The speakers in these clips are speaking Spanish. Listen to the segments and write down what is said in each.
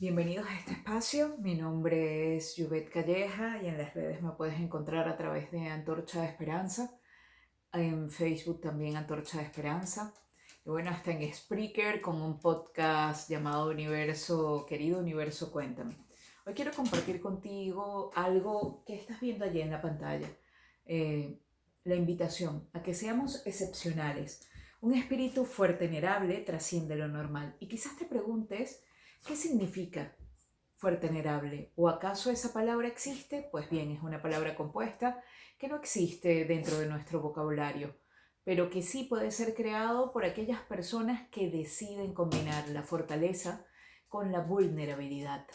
Bienvenidos a este espacio. Mi nombre es Yubet Calleja y en las redes me puedes encontrar a través de Antorcha de Esperanza. En Facebook también Antorcha de Esperanza. Y bueno, hasta en Spreaker con un podcast llamado Universo, Querido Universo, Cuéntame. Hoy quiero compartir contigo algo que estás viendo allí en la pantalla. Eh, la invitación a que seamos excepcionales. Un espíritu fuerte, venerable, trasciende lo normal. Y quizás te preguntes, ¿qué significa fuerte, venerable? ¿O acaso esa palabra existe? Pues bien, es una palabra compuesta que no existe dentro de nuestro vocabulario, pero que sí puede ser creado por aquellas personas que deciden combinar la fortaleza con la vulnerabilidad.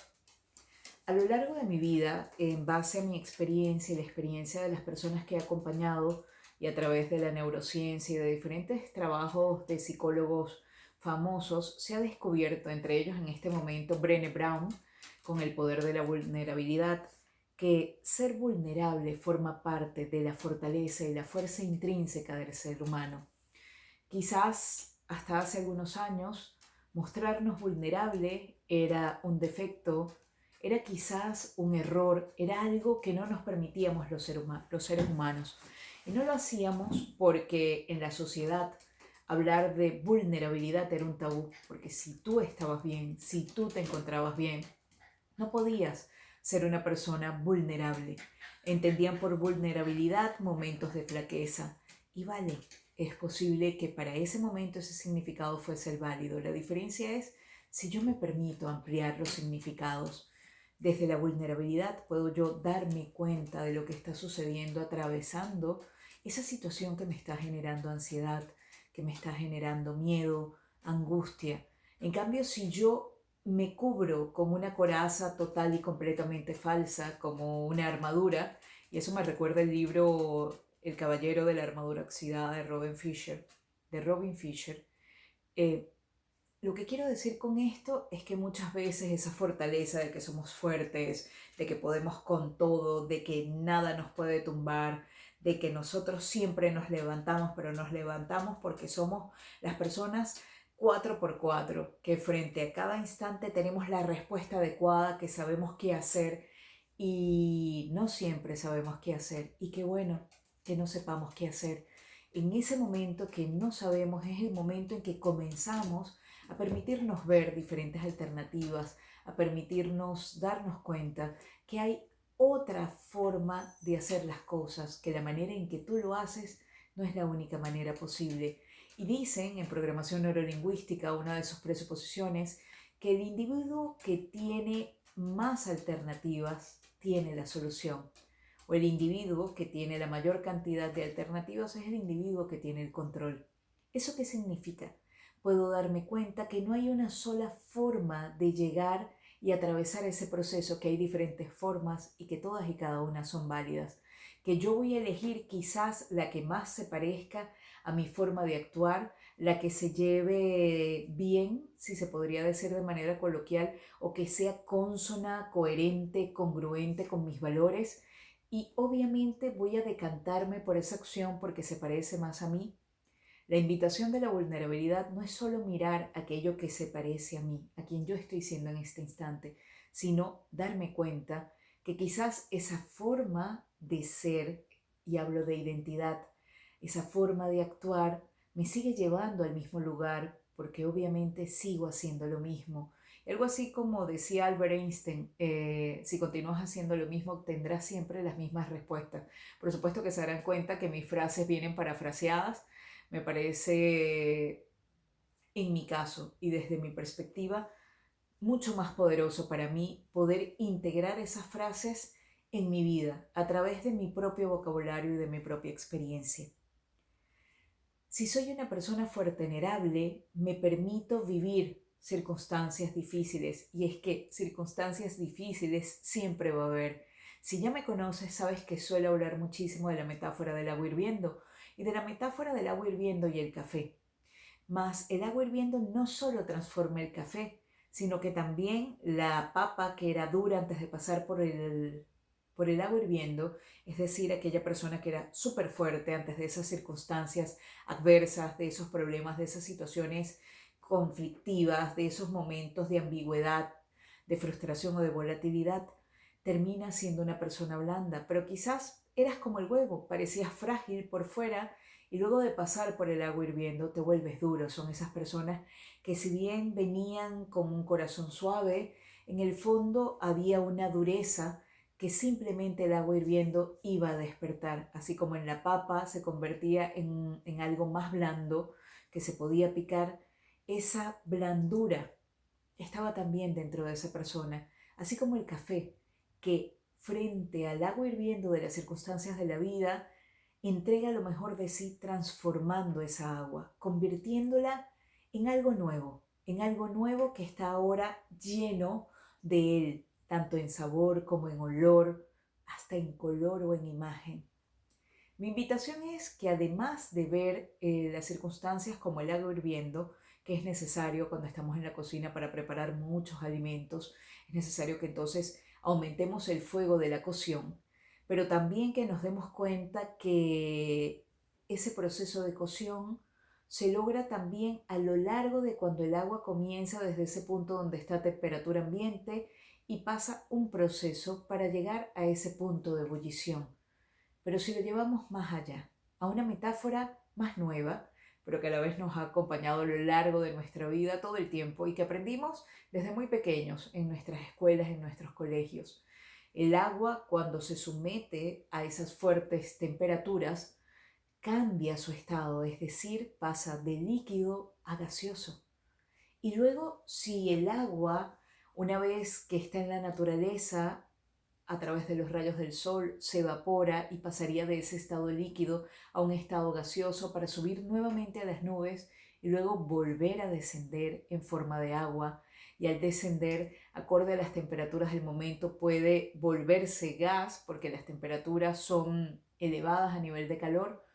A lo largo de mi vida, en base a mi experiencia y la experiencia de las personas que he acompañado y a través de la neurociencia y de diferentes trabajos de psicólogos famosos, se ha descubierto, entre ellos en este momento Brené Brown, con el poder de la vulnerabilidad, que ser vulnerable forma parte de la fortaleza y la fuerza intrínseca del ser humano. Quizás hasta hace algunos años mostrarnos vulnerable era un defecto, era quizás un error, era algo que no nos permitíamos los seres humanos. Y no lo hacíamos porque en la sociedad hablar de vulnerabilidad era un tabú, porque si tú estabas bien, si tú te encontrabas bien, no podías ser una persona vulnerable. Entendían por vulnerabilidad momentos de flaqueza. Y vale, es posible que para ese momento ese significado fuese el válido. La diferencia es si yo me permito ampliar los significados. Desde la vulnerabilidad puedo yo darme cuenta de lo que está sucediendo, atravesando esa situación que me está generando ansiedad, que me está generando miedo, angustia. En cambio, si yo me cubro con una coraza total y completamente falsa, como una armadura, y eso me recuerda el libro El Caballero de la Armadura Oxidada de Robin Fisher. eh, lo que quiero decir con esto es que muchas veces esa fortaleza de que somos fuertes, de que podemos con todo, de que nada nos puede tumbar, de que nosotros siempre nos levantamos, pero nos levantamos porque somos las personas 4x4, que frente a cada instante tenemos la respuesta adecuada, que sabemos qué hacer y no siempre sabemos qué hacer. Y qué bueno que no sepamos qué hacer. En ese momento que no sabemos es el momento en que comenzamos a permitirnos ver diferentes alternativas, a permitirnos darnos cuenta que hay otra forma de hacer las cosas, que la manera en que tú lo haces no es la única manera posible. Y dicen en programación neurolingüística, una de sus presuposiciones, que el individuo que tiene más alternativas tiene la solución. O el individuo que tiene la mayor cantidad de alternativas es el individuo que tiene el control. ¿Eso qué significa? Puedo darme cuenta que no hay una sola forma de llegar y atravesar ese proceso, que hay diferentes formas y que todas y cada una son válidas, que yo voy a elegir quizás la que más se parezca a mi forma de actuar, la que se lleve bien, si se podría decir de manera coloquial, o que sea consona, coherente, congruente con mis valores, y obviamente voy a decantarme por esa acción porque se parece más a mí. La invitación de la vulnerabilidad no es solo mirar aquello que se parece a mí, a quien yo estoy siendo en este instante, sino darme cuenta que quizás esa forma de ser, y hablo de identidad, esa forma de actuar, me sigue llevando al mismo lugar porque obviamente sigo haciendo lo mismo. Algo así como decía Albert Einstein, si continúas haciendo lo mismo obtendrás siempre las mismas respuestas. Por supuesto que se darán cuenta que mis frases vienen parafraseadas. Me parece, en mi caso y desde mi perspectiva, mucho más poderoso para mí poder integrar esas frases en mi vida a través de mi propio vocabulario y de mi propia experiencia. Si soy una persona fuerte, venerable, me permito vivir circunstancias difíciles, y es que circunstancias difíciles siempre va a haber. Si ya me conoces, sabes que suelo hablar muchísimo de la metáfora del agua hirviendo y de la metáfora del agua hirviendo y el café. Mas el agua hirviendo no solo transforma el café, sino que también la papa que era dura antes de pasar por el agua hirviendo, es decir, aquella persona que era súper fuerte antes de esas circunstancias adversas, de esos problemas, de esas situaciones conflictivas, de esos momentos de ambigüedad, de frustración o de volatilidad, terminas siendo una persona blanda, pero quizás eras como el huevo, parecías frágil por fuera y luego de pasar por el agua hirviendo te vuelves duro. Son esas personas que si bien venían con un corazón suave, en el fondo había una dureza que simplemente el agua hirviendo iba a despertar, así como en la papa se convertía en algo más blando que se podía picar, esa blandura estaba también dentro de esa persona, así como el café, que frente al agua hirviendo de las circunstancias de la vida, entrega lo mejor de sí transformando esa agua, convirtiéndola en algo nuevo que está ahora lleno de él, tanto en sabor como en olor, hasta en color o en imagen. Mi invitación es que además de ver las circunstancias como el agua hirviendo, que es necesario cuando estamos en la cocina para preparar muchos alimentos, es necesario que entonces aumentemos el fuego de la cocción, pero también que nos demos cuenta que ese proceso de cocción se logra también a lo largo de cuando el agua comienza desde ese punto donde está a temperatura ambiente y pasa un proceso para llegar a ese punto de ebullición. Pero si lo llevamos más allá, a una metáfora más nueva, pero que a la vez nos ha acompañado a lo largo de nuestra vida todo el tiempo y que aprendimos desde muy pequeños en nuestras escuelas, en nuestros colegios. El agua, cuando se somete a esas fuertes temperaturas, cambia su estado, es decir, pasa de líquido a gaseoso. Y luego, si el agua, una vez que está en la naturaleza, a través de los rayos del sol, se evapora y pasaría de ese estado líquido a un estado gaseoso para subir nuevamente a las nubes y luego volver a descender en forma de agua. Y al descender, acorde a las temperaturas del momento, puede volverse gas porque las temperaturas son elevadas a nivel de calor,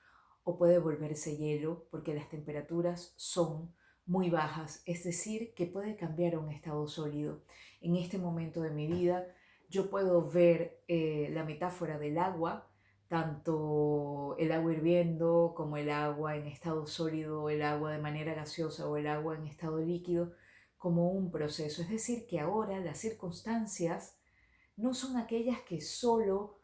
o puede volverse hielo porque las temperaturas son muy bajas, es decir, que puede cambiar a un estado sólido. En este momento de mi vida, yo puedo ver la metáfora del agua, tanto el agua hirviendo como el agua en estado sólido, el agua de manera gaseosa o el agua en estado líquido, como un proceso. Es decir, que ahora las circunstancias no son aquellas que solo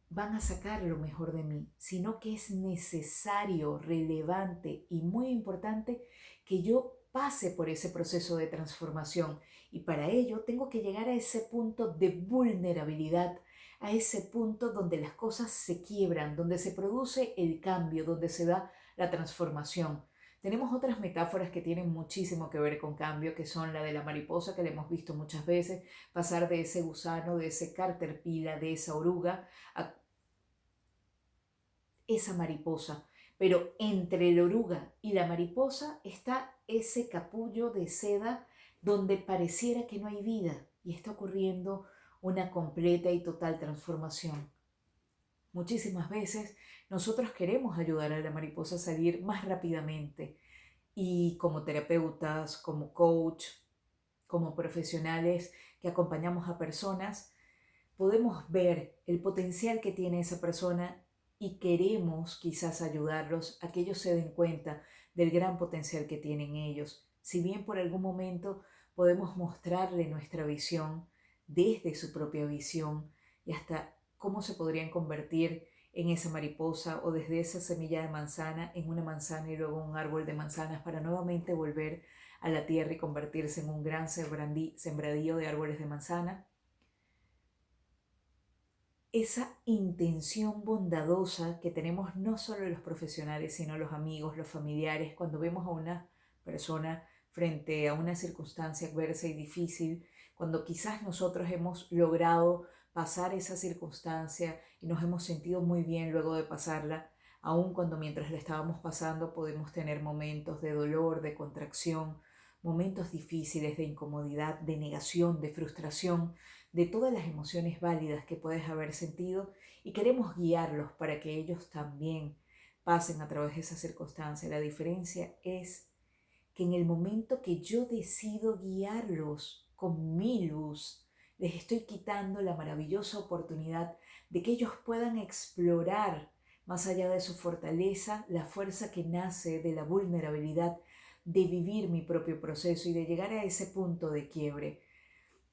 van a sacar lo mejor de mí, sino que es necesario, relevante y muy importante que yo pase por ese proceso de transformación. Y para ello tengo que llegar a ese punto de vulnerabilidad, a ese punto donde las cosas se quiebran, donde se produce el cambio, donde se da la transformación. Tenemos otras metáforas que tienen muchísimo que ver con cambio, que son la de la mariposa, que la hemos visto muchas veces, pasar de ese gusano, de ese caterpillar, de esa oruga, a esa mariposa. Pero entre la oruga y la mariposa está ese capullo de seda donde pareciera que no hay vida y está ocurriendo una completa y total transformación. Muchísimas veces nosotros queremos ayudar a la mariposa a salir más rápidamente y como terapeutas, como coach, como profesionales que acompañamos a personas, podemos ver el potencial que tiene esa persona y queremos quizás ayudarlos a que ellos se den cuenta del gran potencial que tienen ellos. Si bien por algún momento podemos mostrarle nuestra visión desde su propia visión y hasta cómo se podrían convertir en esa mariposa o desde esa semilla de manzana en una manzana y luego un árbol de manzanas para nuevamente volver a la tierra y convertirse en un gran sembradío de árboles de manzana. Esa intención bondadosa que tenemos no solo los profesionales, sino los amigos, los familiares, cuando vemos a una persona frente a una circunstancia adversa y difícil, cuando quizás nosotros hemos logrado pasar esa circunstancia y nos hemos sentido muy bien luego de pasarla, aun cuando mientras la estábamos pasando podemos tener momentos de dolor, de contracción, momentos difíciles de incomodidad, de negación, de frustración, de todas las emociones válidas que puedes haber sentido y queremos guiarlos para que ellos también pasen a través de esa circunstancia. La diferencia es que en el momento que yo decido guiarlos con mi luz, les estoy quitando la maravillosa oportunidad de que ellos puedan explorar más allá de su fortaleza, la fuerza que nace de la vulnerabilidad, de vivir mi propio proceso y de llegar a ese punto de quiebre.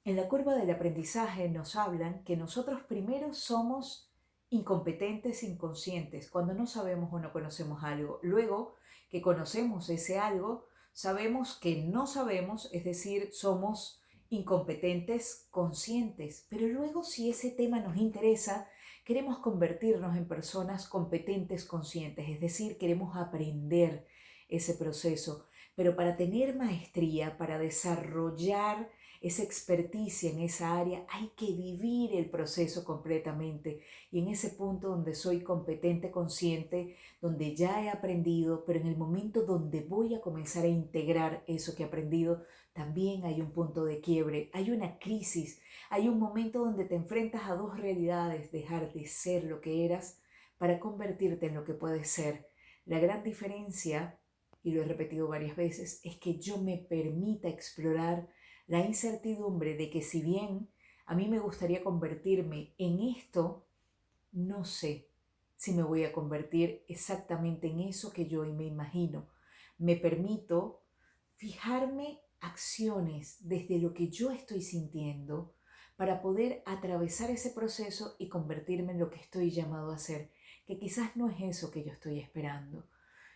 En la curva del aprendizaje nos hablan que nosotros primero somos incompetentes, inconscientes, cuando no sabemos o no conocemos algo. Luego que conocemos ese algo, sabemos que no sabemos, es decir, somos incompetentes, conscientes. Pero luego, si ese tema nos interesa, queremos convertirnos en personas competentes, conscientes, es decir, queremos aprender ese proceso. Pero para tener maestría, para desarrollar esa experticia en esa área, hay que vivir el proceso completamente. Y en ese punto donde soy competente, consciente, donde ya he aprendido, pero en el momento donde voy a comenzar a integrar eso que he aprendido, también hay un punto de quiebre, hay una crisis, hay un momento donde te enfrentas a dos realidades: dejar de ser lo que eras para convertirte en lo que puedes ser. La gran diferencia, y lo he repetido varias veces, es que yo me permita explorar la incertidumbre de que, si bien a mí me gustaría convertirme en esto, no sé si me voy a convertir exactamente en eso que yo me imagino. Me permito fijarme acciones desde lo que yo estoy sintiendo para poder atravesar ese proceso y convertirme en lo que estoy llamado a ser, que quizás no es eso que yo estoy esperando.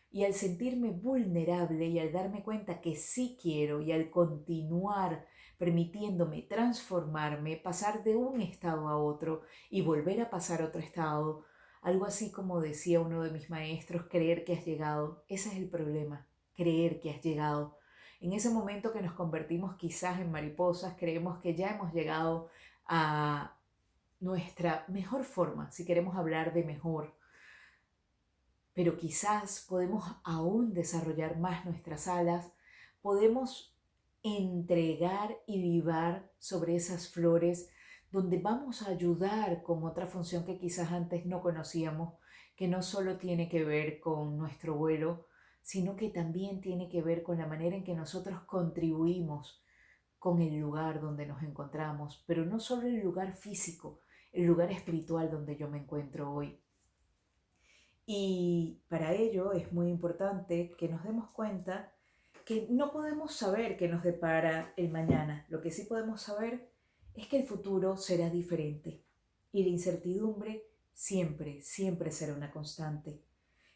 Y al sentirme vulnerable y al darme cuenta que sí quiero, y al continuar permitiéndome transformarme, pasar de un estado a otro y volver a pasar a otro estado, algo así como decía uno de mis maestros: creer que has llegado. Ese es el problema, creer que has llegado. En ese momento que nos convertimos quizás en mariposas, creemos que ya hemos llegado a nuestra mejor forma, si queremos hablar de mejor, pero quizás podemos aún desarrollar más nuestras alas, podemos entregar y vivar sobre esas flores, donde vamos a ayudar con otra función que quizás antes no conocíamos, que no solo tiene que ver con nuestro vuelo, sino que también tiene que ver con la manera en que nosotros contribuimos con el lugar donde nos encontramos, pero no solo el lugar físico, el lugar espiritual donde yo me encuentro hoy. Y para ello es muy importante que nos demos cuenta que no podemos saber qué nos depara el mañana. Lo que sí podemos saber es que el futuro será diferente y la incertidumbre siempre, siempre será una constante.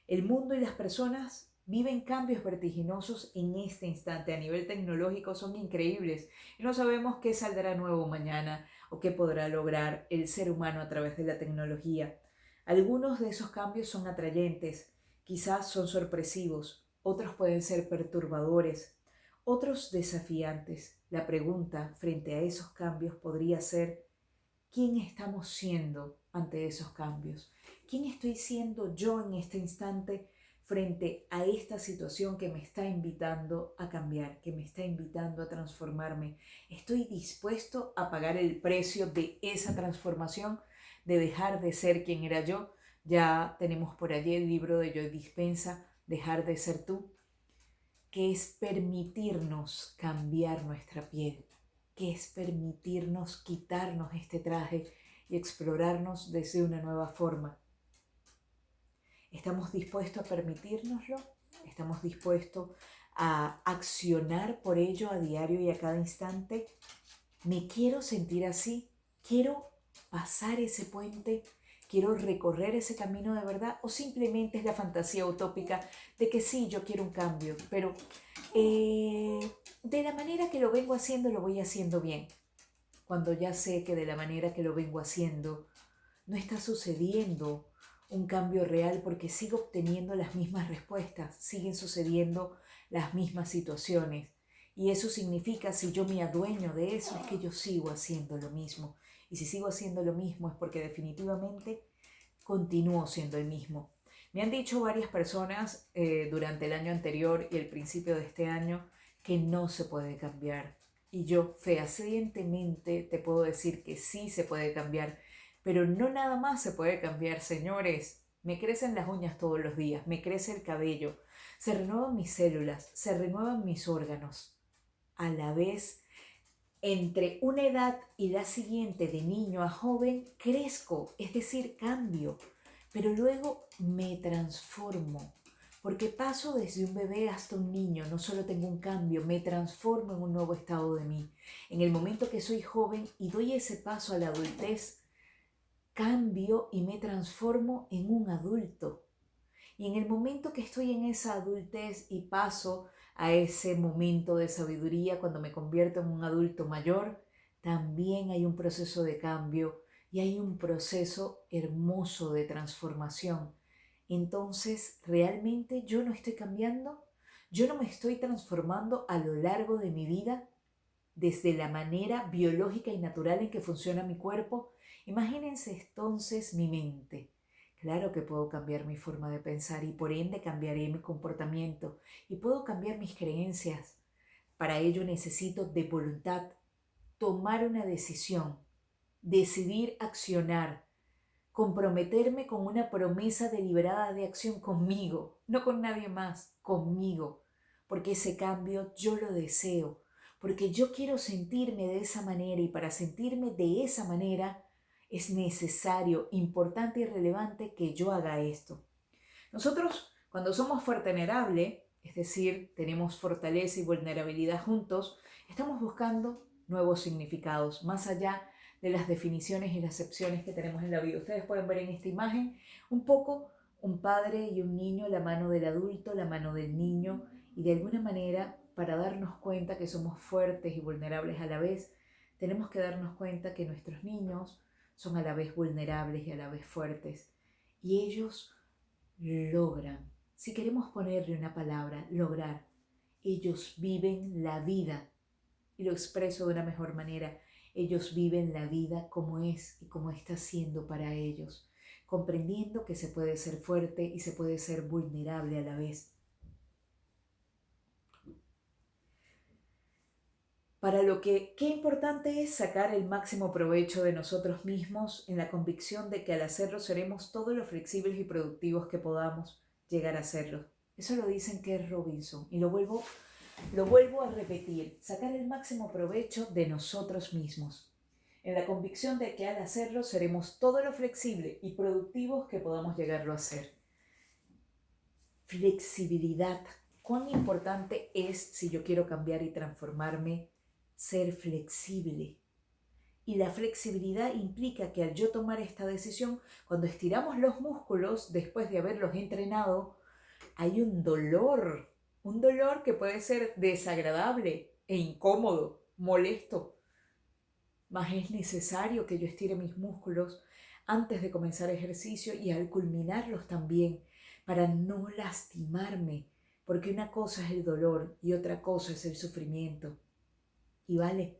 El mundo y las personas viven cambios vertiginosos en este instante. A nivel tecnológico son increíbles y no sabemos qué saldrá nuevo mañana o qué podrá lograr el ser humano a través de la tecnología. Algunos de esos cambios son atrayentes, quizás son sorpresivos, otros pueden ser perturbadores, otros desafiantes. La pregunta frente a esos cambios podría ser: ¿quién estamos siendo ante esos cambios? ¿Quién estoy siendo yo en este instante frente a esta situación que me está invitando a cambiar, que me está invitando a transformarme? ¿Estoy dispuesto a pagar el precio de esa transformación, de dejar de ser quien era yo? Ya tenemos por allí el libro de Joe Dispenza, Dejar de ser tú, que es permitirnos cambiar nuestra piel, que es permitirnos quitarnos este traje y explorarnos desde una nueva forma. ¿Estamos dispuestos a permitírnoslo? ¿Estamos dispuestos a accionar por ello a diario y a cada instante? ¿Me quiero sentir así? ¿Quiero pasar ese puente? ¿Quiero recorrer ese camino de verdad? ¿O simplemente es la fantasía utópica de que sí, yo quiero un cambio, pero de la manera que lo vengo haciendo, lo voy haciendo bien? Cuando ya sé que de la manera que lo vengo haciendo no está sucediendo un cambio real, porque sigo obteniendo las mismas respuestas, siguen sucediendo las mismas situaciones. Y eso significa, si yo me adueño de eso, es que yo sigo haciendo lo mismo. Y si sigo haciendo lo mismo es porque definitivamente continúo siendo el mismo. Me han dicho varias personas durante el año anterior y el principio de este año que no se puede cambiar. Y yo fehacientemente te puedo decir que sí se puede cambiar, pero no nada más se puede cambiar, señores. Me crecen las uñas todos los días, me crece el cabello, se renuevan mis células, se renuevan mis órganos. A la vez, entre una edad y la siguiente, de niño a joven, crezco, es decir, cambio, pero luego me transformo, porque paso desde un bebé hasta un niño, no solo tengo un cambio, me transformo en un nuevo estado de mí. En el momento que soy joven y doy ese paso a la adultez, cambio y me transformo en un adulto. Y en el momento que estoy en esa adultez y paso a ese momento de sabiduría, cuando me convierto en un adulto mayor, también hay un proceso de cambio y hay un proceso hermoso de transformación. Entonces, ¿realmente yo no estoy cambiando? ¿Yo no me estoy transformando a lo largo de mi vida desde la manera biológica y natural en que funciona mi cuerpo? Imagínense entonces mi mente. Claro que puedo cambiar mi forma de pensar y por ende cambiaré mi comportamiento y puedo cambiar mis creencias. Para ello necesito de voluntad, tomar una decisión, decidir accionar, comprometerme con una promesa deliberada de acción conmigo, no con nadie más, conmigo, porque ese cambio yo lo deseo, porque yo quiero sentirme de esa manera y para sentirme de esa manera es necesario, importante y relevante que yo haga esto. Nosotros, cuando somos vulnerables, es decir, tenemos fortaleza y vulnerabilidad juntos, estamos buscando nuevos significados, más allá de las definiciones y las acepciones que tenemos en la vida. Ustedes pueden ver en esta imagen un poco un padre y un niño, la mano del adulto, la mano del niño, y de alguna manera, para darnos cuenta que somos fuertes y vulnerables a la vez, tenemos que darnos cuenta que nuestros niños son a la vez vulnerables y a la vez fuertes. Y ellos logran, si queremos ponerle una palabra, lograr. Ellos viven la vida, y lo expreso de una mejor manera, ellos viven la vida como es y como está siendo para ellos, comprendiendo que se puede ser fuerte y se puede ser vulnerable a la vez. Para lo que, qué importante es sacar el máximo provecho de nosotros mismos en la convicción de que al hacerlo seremos todo lo flexibles y productivos que podamos llegar a serlo. Eso lo dicen Kerr Robinson y lo vuelvo a repetir, sacar el máximo provecho de nosotros mismos, en la convicción de que al hacerlo seremos todo lo flexible y productivos que podamos llegarlo a ser. Flexibilidad. ¿Cuán importante es, si yo quiero cambiar y transformarme, ser flexible? Y la flexibilidad implica que al yo tomar esta decisión, cuando estiramos los músculos después de haberlos entrenado, hay un dolor que puede ser desagradable e incómodo, molesto, mas es necesario que yo estire mis músculos antes de comenzar ejercicio y al culminarlos también, para no lastimarme, porque una cosa es el dolor y otra cosa es el sufrimiento. Y vale,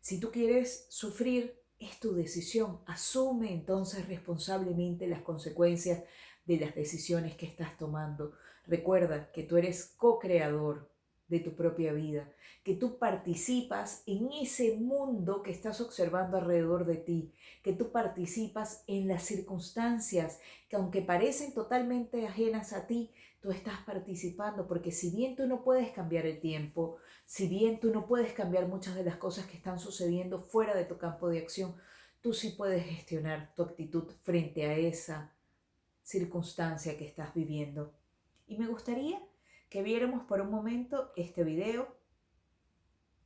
si tú quieres sufrir, es tu decisión. Asume entonces responsablemente las consecuencias de las decisiones que estás tomando. Recuerda que tú eres co-creador de tu propia vida, que tú participas en ese mundo que estás observando alrededor de ti, que tú participas en las circunstancias que aunque parecen totalmente ajenas a ti, tú estás participando, porque si bien tú no puedes cambiar el tiempo, si bien tú no puedes cambiar muchas de las cosas que están sucediendo fuera de tu campo de acción, tú sí puedes gestionar tu actitud frente a esa circunstancia que estás viviendo. Y me gustaría que viéramos por un momento este video.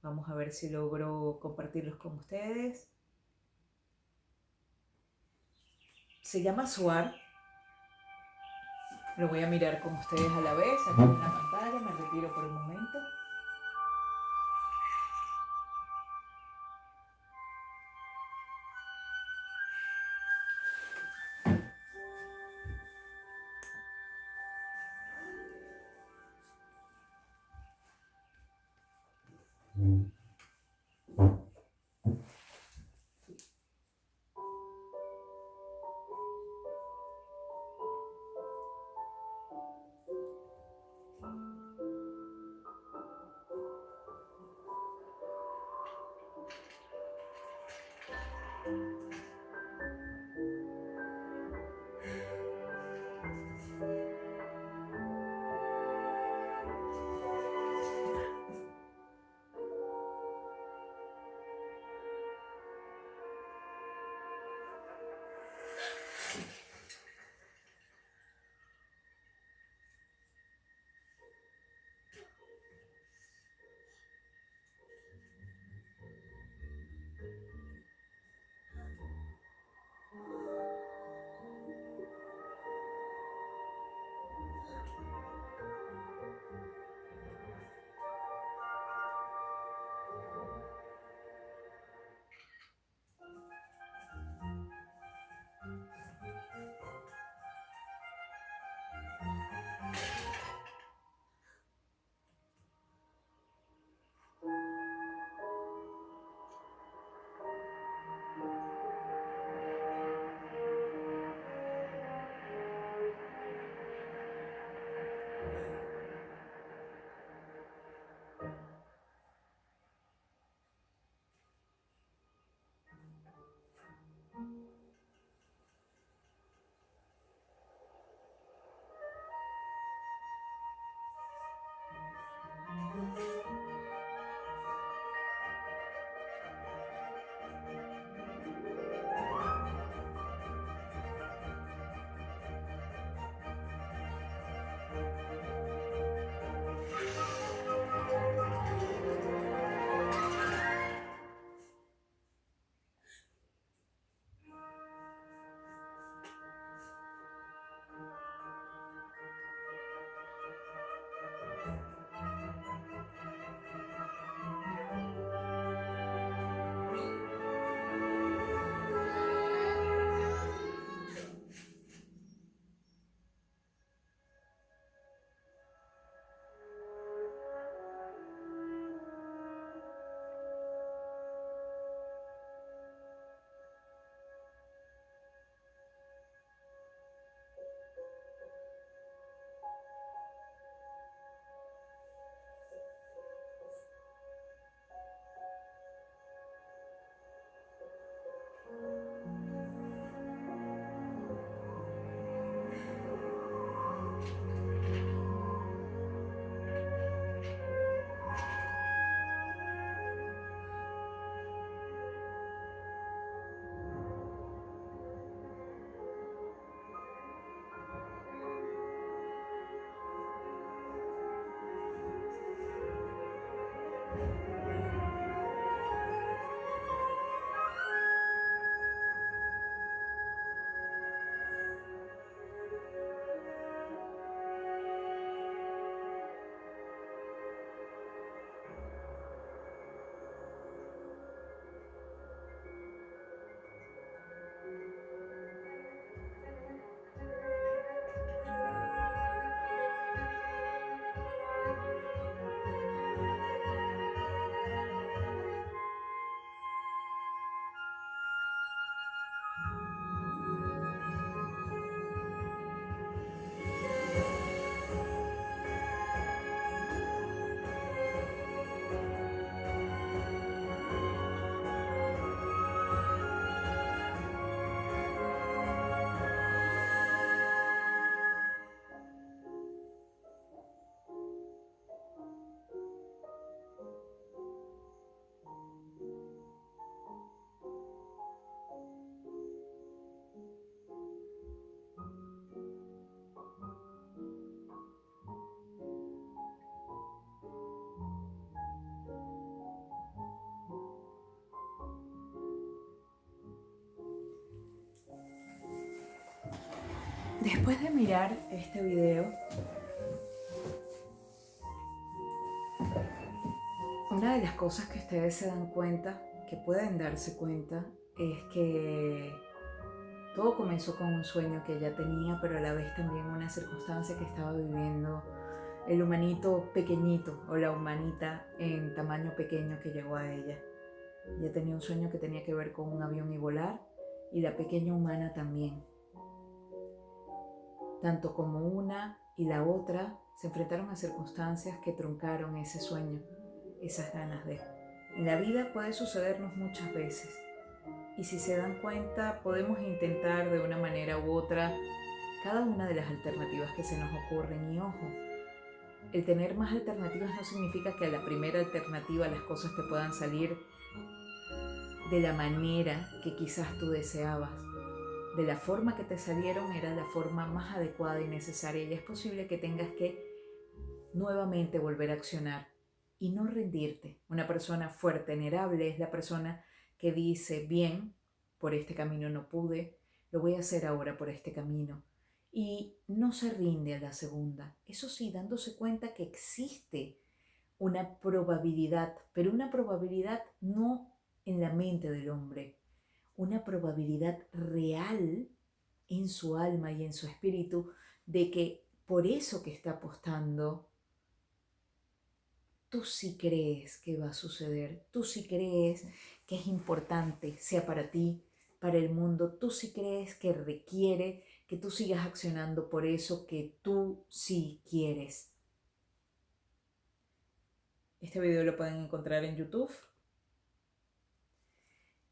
Vamos a ver si logro compartirlos con ustedes. Se llama Suar. Lo voy a mirar con ustedes a la vez, aquí en la pantalla. Me retiro por un momento. Después de mirar este video, una de las cosas que ustedes se dan cuenta, que pueden darse cuenta, es que todo comenzó con un sueño que ella tenía, pero a la vez también una circunstancia que estaba viviendo el humanito pequeñito o la humanita en tamaño pequeño que llegó a ella. Ella tenía un sueño que tenía que ver con un avión y volar, y la pequeña humana también. Tanto como una y la otra se enfrentaron a circunstancias que truncaron ese sueño, esas ganas de. En la vida puede sucedernos muchas veces, y si se dan cuenta podemos intentar de una manera u otra cada una de las alternativas que se nos ocurren. Y ojo, el tener más alternativas no significa que a la primera alternativa las cosas te puedan salir de la manera que quizás tú deseabas. De la forma que te salieron era la forma más adecuada y necesaria, y es posible que tengas que nuevamente volver a accionar y no rendirte. Una persona fuerte, vulnerable, es la persona que dice, bien, por este camino no pude, lo voy a hacer ahora por este camino. Y no se rinde a la segunda. Eso sí, dándose cuenta que existe una probabilidad, pero una probabilidad no en la mente del hombre, una probabilidad real en su alma y en su espíritu de que por eso que está apostando, tú sí crees que va a suceder, tú sí crees que es importante, sea para ti, para el mundo, tú sí crees que requiere que tú sigas accionando por eso que tú sí quieres. Este video lo pueden encontrar en YouTube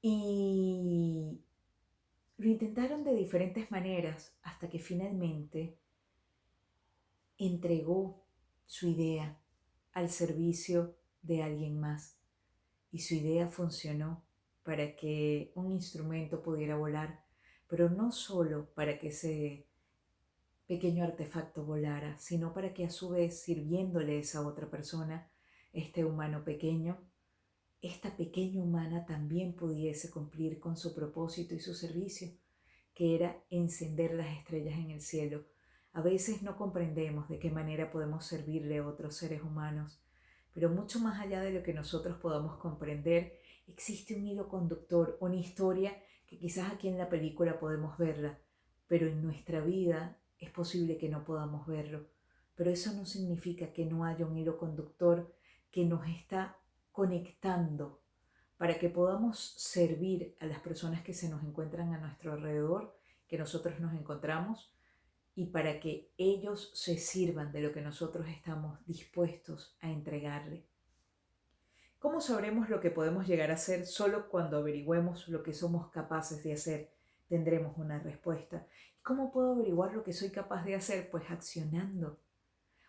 y lo intentaron de diferentes maneras hasta que finalmente entregó su idea al servicio de alguien más, y su idea funcionó para que un instrumento pudiera volar, pero no solo para que ese pequeño artefacto volara, sino para que a su vez, sirviéndole a esa otra persona, este humano pequeño, esta pequeña humana también pudiese cumplir con su propósito y su servicio, que era encender las estrellas en el cielo. A veces no comprendemos de qué manera podemos servirle a otros seres humanos, pero mucho más allá de lo que nosotros podamos comprender, existe un hilo conductor, una historia que quizás aquí en la película podemos verla, pero en nuestra vida es posible que no podamos verlo. Pero eso no significa que no haya un hilo conductor que nos está conectando para que podamos servir a las personas que se nos encuentran a nuestro alrededor, que nosotros nos encontramos, y para que ellos se sirvan de lo que nosotros estamos dispuestos a entregarle. ¿Cómo sabremos lo que podemos llegar a hacer? Solo cuando averigüemos lo que somos capaces de hacer, tendremos una respuesta. ¿Cómo puedo averiguar lo que soy capaz de hacer? Pues accionando.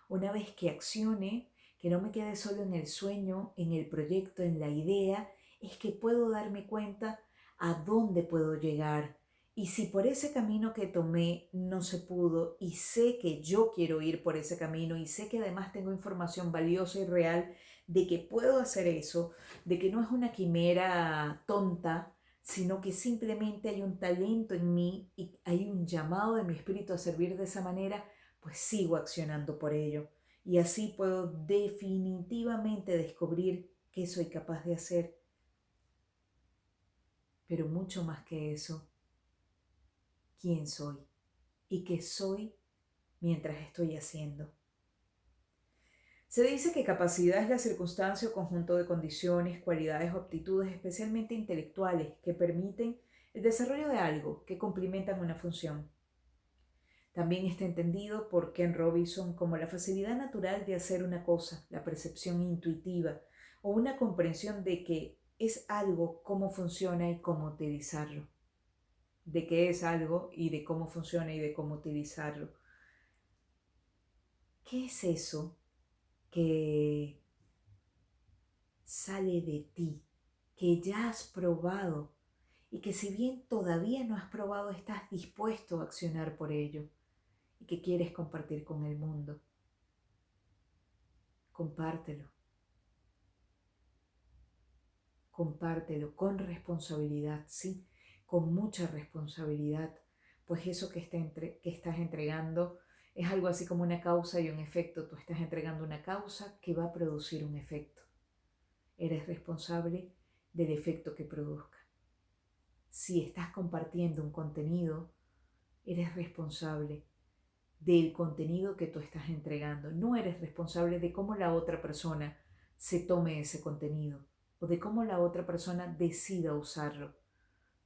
Una vez que accione, que no me quede solo en el sueño, en el proyecto, en la idea, es que puedo darme cuenta a dónde puedo llegar. Y si por ese camino que tomé no se pudo, y sé que yo quiero ir por ese camino, y sé que además tengo información valiosa y real de que puedo hacer eso, de que no es una quimera tonta, sino que simplemente hay un talento en mí y hay un llamado de mi espíritu a servir de esa manera, pues sigo accionando por ello. Y así puedo definitivamente descubrir qué soy capaz de hacer. Pero mucho más que eso, quién soy y qué soy mientras estoy haciendo. Se dice que capacidad es la circunstancia o conjunto de condiciones, cualidades o aptitudes especialmente intelectuales que permiten el desarrollo de algo que complementan una función. También está entendido por Ken Robinson como la facilidad natural de hacer una cosa, la percepción intuitiva o una comprensión de que es algo, cómo funciona y cómo utilizarlo. De qué es algo y de cómo funciona y de cómo utilizarlo. ¿Qué es eso que sale de ti, que ya has probado y que si bien todavía no has probado, estás dispuesto a accionar por ello y que quieres compartir con el mundo? Compártelo. Compártelo con responsabilidad, sí, con mucha responsabilidad, pues eso que estás entregando es algo así como una causa y un efecto. Tú estás entregando una causa que va a producir un efecto. Eres responsable del efecto que produzca. Si estás compartiendo un contenido, eres responsable del contenido que tú estás entregando. No eres responsable de cómo la otra persona se tome ese contenido o de cómo la otra persona decida usarlo.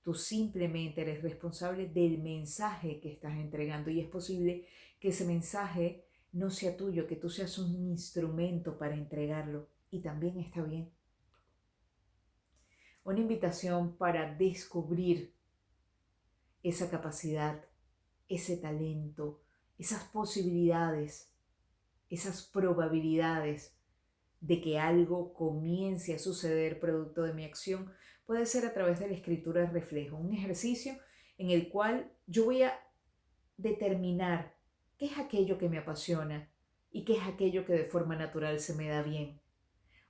Tú simplemente eres responsable del mensaje que estás entregando y es posible que ese mensaje no sea tuyo, que tú seas un instrumento para entregarlo y también está bien. Una invitación para descubrir esa capacidad, ese talento, esas posibilidades, esas probabilidades de que algo comience a suceder producto de mi acción puede ser a través de la escritura de reflejo, un ejercicio en el cual yo voy a determinar qué es aquello que me apasiona y qué es aquello que de forma natural se me da bien.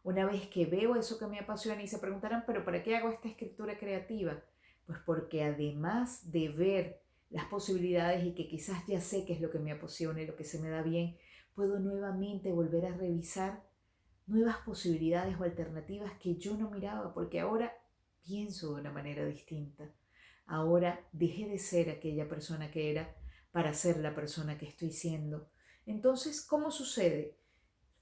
Una vez que veo eso que me apasiona y se preguntarán, pero ¿para qué hago esta escritura creativa? Pues porque además de ver las posibilidades y que quizás ya sé qué es lo que me apasiona y lo que se me da bien, puedo nuevamente volver a revisar nuevas posibilidades o alternativas que yo no miraba, porque ahora pienso de una manera distinta. Ahora dejé de ser aquella persona que era para ser la persona que estoy siendo. Entonces, ¿cómo sucede?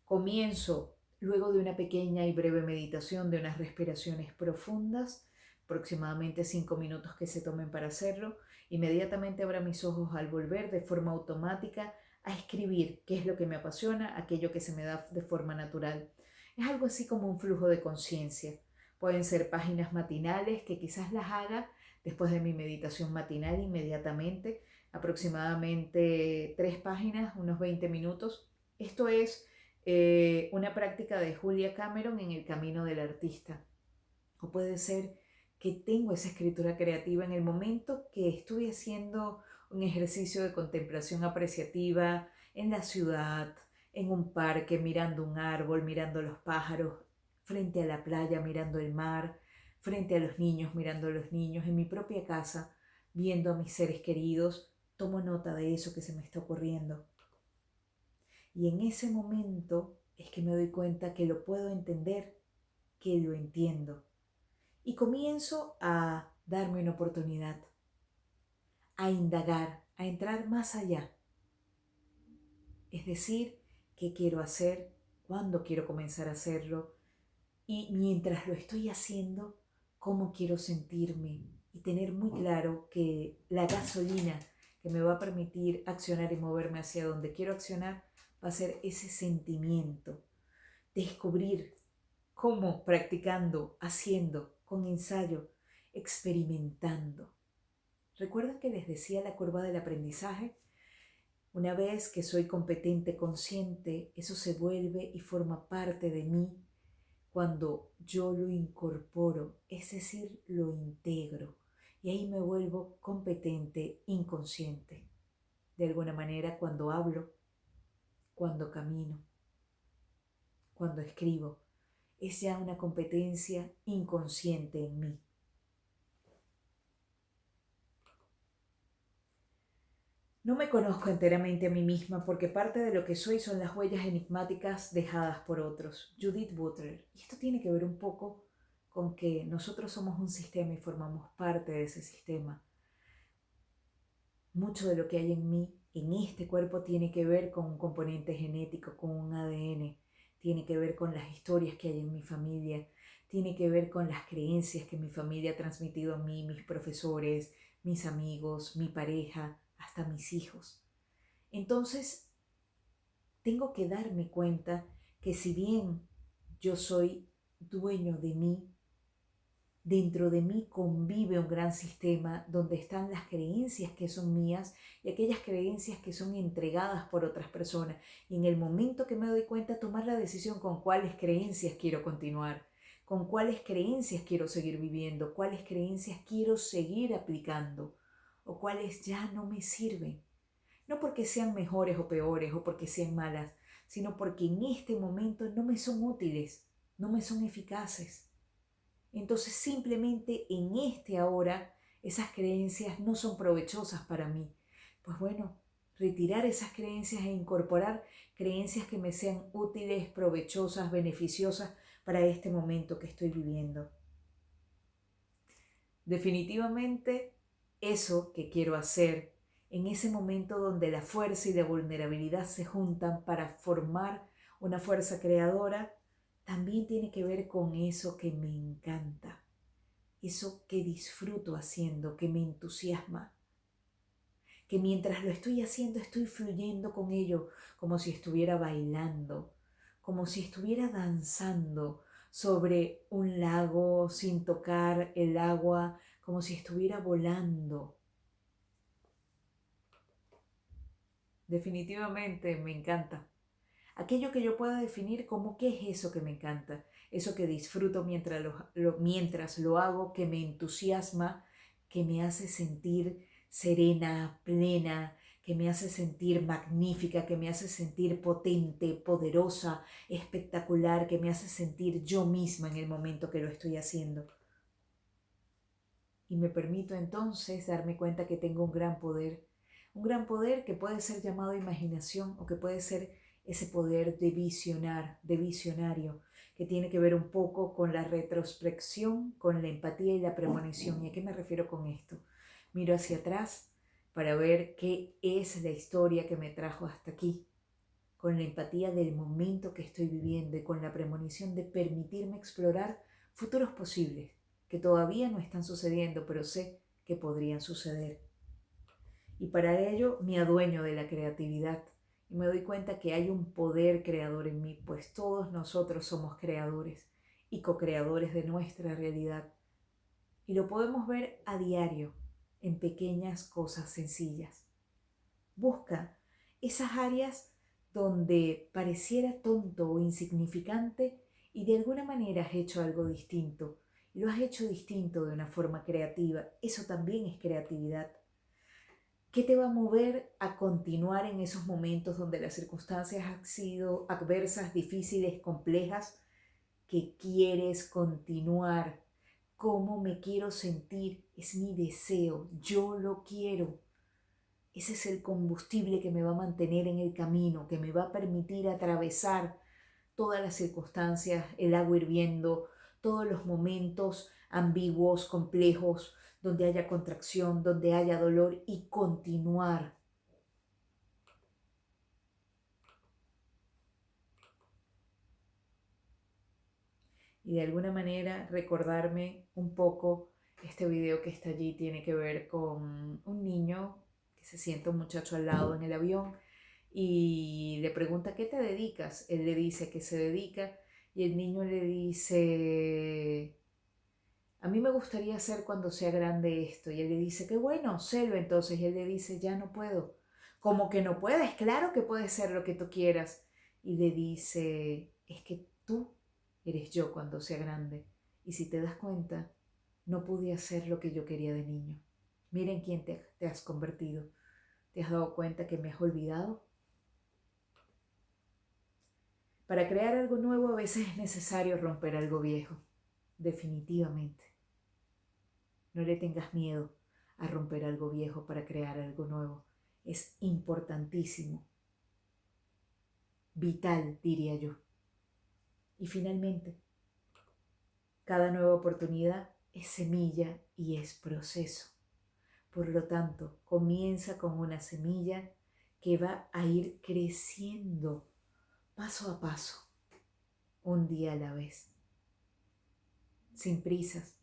Comienzo luego de una pequeña y breve meditación, de unas respiraciones profundas, aproximadamente 5 minutos que se tomen para hacerlo. Inmediatamente abro mis ojos al volver de forma automática a escribir qué es lo que me apasiona, aquello que se me da de forma natural. Es algo así como un flujo de conciencia. Pueden ser páginas matinales que quizás las haga después de mi meditación matinal inmediatamente, aproximadamente 3 páginas, unos 20 minutos. Esto es una práctica de Julia Cameron en El camino del artista. O puede ser que tengo esa escritura creativa en el momento que estoy haciendo un ejercicio de contemplación apreciativa en la ciudad, en un parque, mirando un árbol, mirando los pájaros, frente a la playa, mirando el mar, frente a los niños, mirando a los niños, en mi propia casa, viendo a mis seres queridos, tomo nota de eso que se me está ocurriendo. Y en ese momento es que me doy cuenta que lo puedo entender, que lo entiendo. Y comienzo a darme una oportunidad, a indagar, a entrar más allá. Es decir, qué quiero hacer, cuándo quiero comenzar a hacerlo y mientras lo estoy haciendo, cómo quiero sentirme y tener muy claro que la gasolina que me va a permitir accionar y moverme hacia donde quiero accionar va a ser ese sentimiento. Descubrir cómo practicando, haciendo, con ensayo, experimentando. ¿Recuerdan que les decía la curva del aprendizaje? Una vez que soy competente, consciente, eso se vuelve y forma parte de mí cuando yo lo incorporo, es decir, lo integro. Y ahí me vuelvo competente, inconsciente. De alguna manera, cuando hablo, cuando camino, cuando escribo, es ya una competencia inconsciente en mí. No me conozco enteramente a mí misma porque parte de lo que soy son las huellas enigmáticas dejadas por otros. Judith Butler. Y esto tiene que ver un poco con que nosotros somos un sistema y formamos parte de ese sistema. Mucho de lo que hay en mí, en este cuerpo, tiene que ver con un componente genético, con un ADN. Tiene que ver con las historias que hay en mi familia. Tiene que ver con las creencias que mi familia ha transmitido a mí, mis profesores, mis amigos, mi pareja, hasta mis hijos. Entonces, tengo que darme cuenta que si bien yo soy dueño de mí, dentro de mí convive un gran sistema donde están las creencias que son mías y aquellas creencias que son entregadas por otras personas. Y en el momento que me doy cuenta, tomar la decisión con cuáles creencias quiero continuar, con cuáles creencias quiero seguir viviendo, cuáles creencias quiero seguir aplicando o cuáles ya no me sirven. No porque sean mejores o peores o porque sean malas, sino porque en este momento no me son útiles, no me son eficaces. Entonces simplemente en este ahora esas creencias no son provechosas para mí. Pues bueno, retirar esas creencias e incorporar creencias que me sean útiles, provechosas, beneficiosas para este momento que estoy viviendo. Definitivamente, eso que quiero hacer en ese momento donde la fuerza y la vulnerabilidad se juntan para formar una fuerza creadora, también tiene que ver con eso que me encanta, eso que disfruto haciendo, que me entusiasma, que mientras lo estoy haciendo estoy fluyendo con ello, como si estuviera bailando, como si estuviera danzando sobre un lago sin tocar el agua, como si estuviera volando. Definitivamente me encanta. Aquello que yo pueda definir como qué es eso que me encanta, eso que disfruto mientras lo hago, que me entusiasma, que me hace sentir serena, plena, que me hace sentir magnífica, que me hace sentir potente, poderosa, espectacular, que me hace sentir yo misma en el momento que lo estoy haciendo. Y me permito entonces darme cuenta que tengo un gran poder que puede ser llamado imaginación o que puede ser ese poder de visionar, de visionario, que tiene que ver un poco con la retrospección, con la empatía y la premonición. ¿Y a qué me refiero con esto? Miro hacia atrás para ver qué es la historia que me trajo hasta aquí, con la empatía del momento que estoy viviendo y con la premonición de permitirme explorar futuros posibles que todavía no están sucediendo, pero sé que podrían suceder. Y para ello me adueño de la creatividad y me doy cuenta que hay un poder creador en mí, pues todos nosotros somos creadores y co-creadores de nuestra realidad. Y lo podemos ver a diario en pequeñas cosas sencillas. Busca esas áreas donde pareciera tonto o insignificante y de alguna manera has hecho algo distinto. Y lo has hecho distinto de una forma creativa. Eso también es creatividad. ¿Qué te va a mover a continuar en esos momentos donde las circunstancias han sido adversas, difíciles, complejas? Que quieres continuar. ¿Cómo me quiero sentir? Es mi deseo. Yo lo quiero. Ese es el combustible que me va a mantener en el camino, que me va a permitir atravesar todas las circunstancias, el agua hirviendo, todos los momentos ambiguos, complejos, donde haya contracción, donde haya dolor y continuar. Y de alguna manera recordarme un poco, este video que está allí tiene que ver con un niño que se sienta un muchacho al lado en el avión y le pregunta, ¿qué te dedicas? Él le dice que se dedica y el niño le dice, a mí me gustaría hacer cuando sea grande esto. Y él le dice, qué bueno, sélo entonces. Y él le dice, ya no puedo. ¿Cómo que no puedes? Claro que puedes ser lo que tú quieras. Y le dice, es que tú eres yo cuando sea grande. Y si te das cuenta, no pude hacer lo que yo quería de niño. Miren quién te has convertido. ¿Te has dado cuenta que me has olvidado? Para crear algo nuevo a veces es necesario romper algo viejo. Definitivamente. No le tengas miedo a romper algo viejo para crear algo nuevo. Es importantísimo, vital, diría yo. Y finalmente, cada nueva oportunidad es semilla y es proceso. Por lo tanto, comienza con una semilla que va a ir creciendo paso a paso, un día a la vez, sin prisas.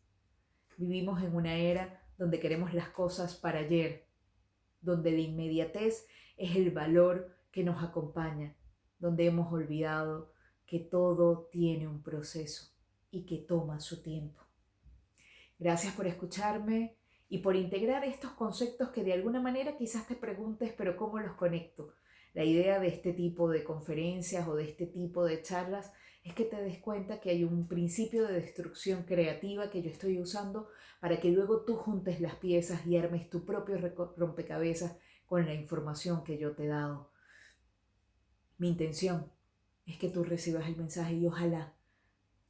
Vivimos en una era donde queremos las cosas para ayer, donde la inmediatez es el valor que nos acompaña, donde hemos olvidado que todo tiene un proceso y que toma su tiempo. Gracias por escucharme y por integrar estos conceptos que de alguna manera quizás te preguntes, pero ¿cómo los conecto? La idea de este tipo de conferencias o de este tipo de charlas es que te des cuenta que hay un principio de destrucción creativa que yo estoy usando para que luego tú juntes las piezas y armes tu propio rompecabezas con la información que yo te he dado. Mi intención es que tú recibas el mensaje y ojalá,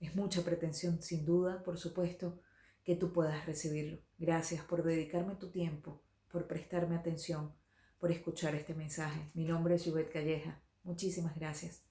es mucha pretensión sin duda, por supuesto, que tú puedas recibirlo. Gracias por dedicarme tu tiempo, por prestarme atención, por escuchar este mensaje. Mi nombre es Yubet Calleja. Muchísimas gracias.